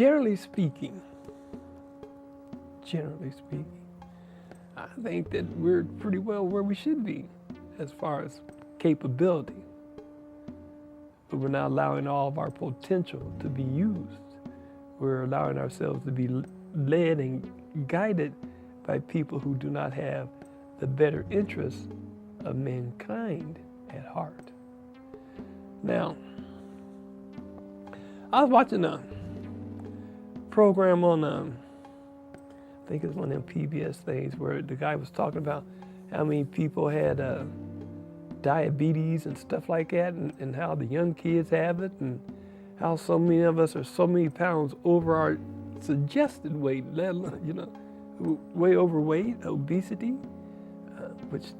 generally speaking, I think that we're pretty well where we should be as far as capability. But we're not allowing all of our potential to be used. We're allowing ourselves to be led and guided by people who do not have the better interests of mankind at heart. Now, I was watching a program on, I think it's one of them PBS things where the guy was talking about how many people had diabetes and stuff like that, and how the young kids have it, and how so many of us are so many pounds over our suggested weight, way overweight, obesity, which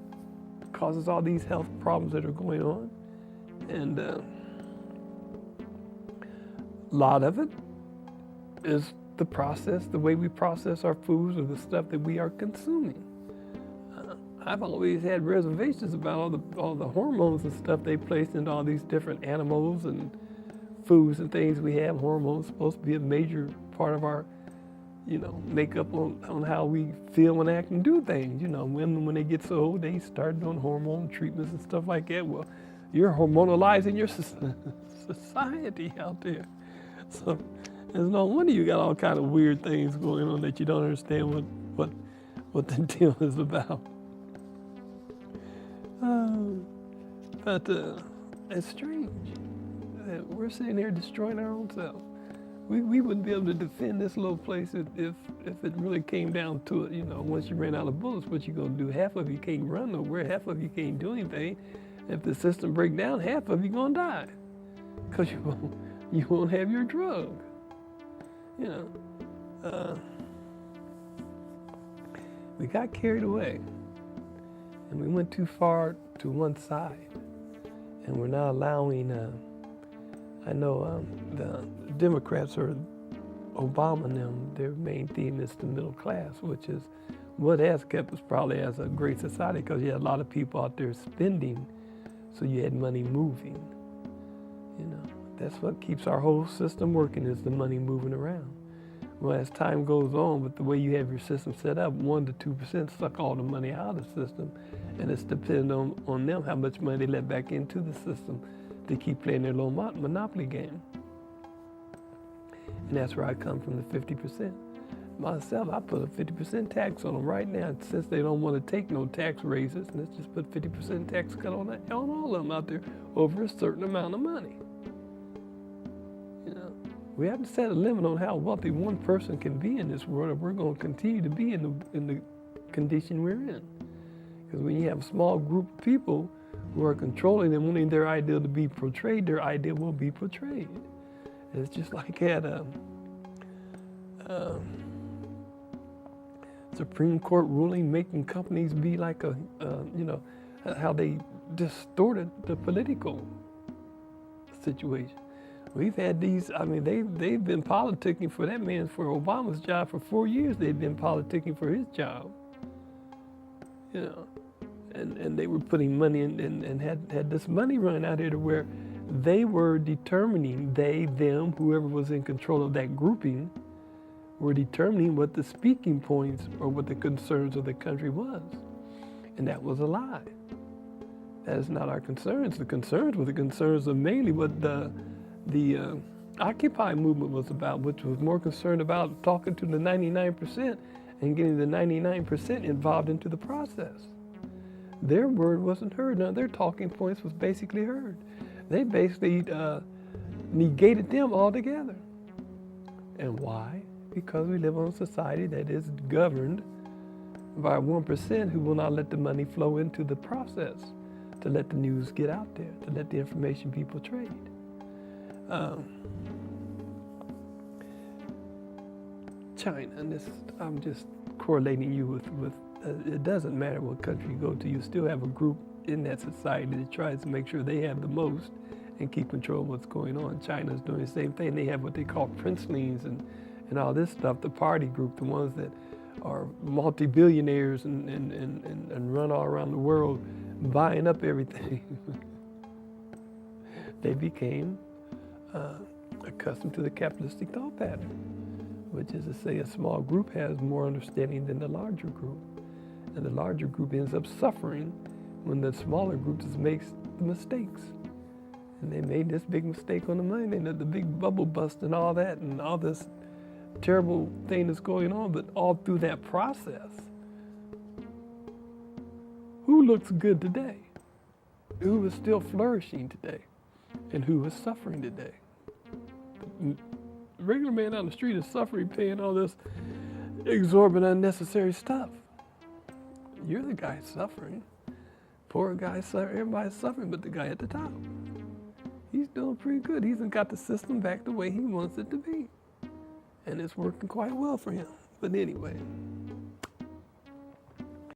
causes all these health problems that are going on. And a lot of it is the way we process our foods or the stuff that we are consuming. I've always had reservations about all the hormones and stuff they place into all these different animals and foods and things we have. Hormones supposed to be a major part of our, makeup on how we feel and act and do things. Women, when they get so old, they start doing hormone treatments and stuff like that. Well, you're hormonalizing your society out there. So there's no wonder you got all kind of weird things going on that you don't understand what the deal is about. But it's strange that we're sitting here destroying our own self. We wouldn't be able to defend this little place if it really came down to it. Once you ran out of bullets, what you gonna do? Half of you can't run nowhere. Half of you can't do anything. If the system breaks down, half of you gonna die because you won't have your drug. We got carried away, and we went too far to one side, and we're not allowing. I know the Democrats or Obama and them, their main theme is the middle class, which is what has kept us probably as a great society, because you had a lot of people out there spending, so you had money moving. That's what keeps our whole system working, is the money moving around. Well, as time goes on, with the way you have your system set up, 1% to 2% suck all the money out of the system, and it's dependent on them how much money they let back into the system to keep playing their little monopoly game. And that's where I come from, the 50%. Myself, I put a 50% tax on them right now, since they don't want to take no tax raises. Let's just put 50% tax cut on all of them out there over a certain amount of money. We have to set a limit on how wealthy one person can be in this world, if we're going to continue to be in the condition we're in. Because when you have a small group of people who are controlling and wanting their idea to be portrayed, their idea will be portrayed. It's just like at Supreme Court ruling making companies be like how they distorted the political situation. We've had these, they've been politicking for that man, for Obama's job for 4 years. They've been politicking for his job, and they were putting money in and had this money running out here to where they were determining, they, them, whoever was in control of that grouping, were determining what the speaking points or what the concerns of the country was. And that was a lie. That is not our concerns. The concerns were the concerns of mainly what the Occupy movement was about, which was more concerned about talking to the 99% and getting the 99% involved into the process. Their word wasn't heard. None of their talking points was basically heard. They basically negated them altogether. And why? Because we live in a society that is governed by 1% who will not let the money flow into the process, to let the news get out there, to let the information be portrayed. China, and I'm just correlating you with it doesn't matter what country you go to, you still have a group in that society that tries to make sure they have the most and keep control of what's going on. China's doing the same thing. They have what they call princelings and all this stuff, the party group, the ones that are multi-billionaires and run all around the world buying up everything. They became accustomed to the capitalistic thought pattern. which is to say a small group has more understanding than the larger group. And the larger group ends up suffering when the smaller group just makes the mistakes. And they made this big mistake on the money, and the big bubble bust and all that, and all this terrible thing that's going on. But all through that process, who looks good today? Who is still flourishing today? And who is suffering today? The regular man on the street is suffering, paying all this exorbitant, unnecessary stuff. You're the guy suffering. Poor guy suffering. Everybody's suffering but the guy at the top. He's doing pretty good. He's got the system back the way he wants it to be. And it's working quite well for him. But anyway.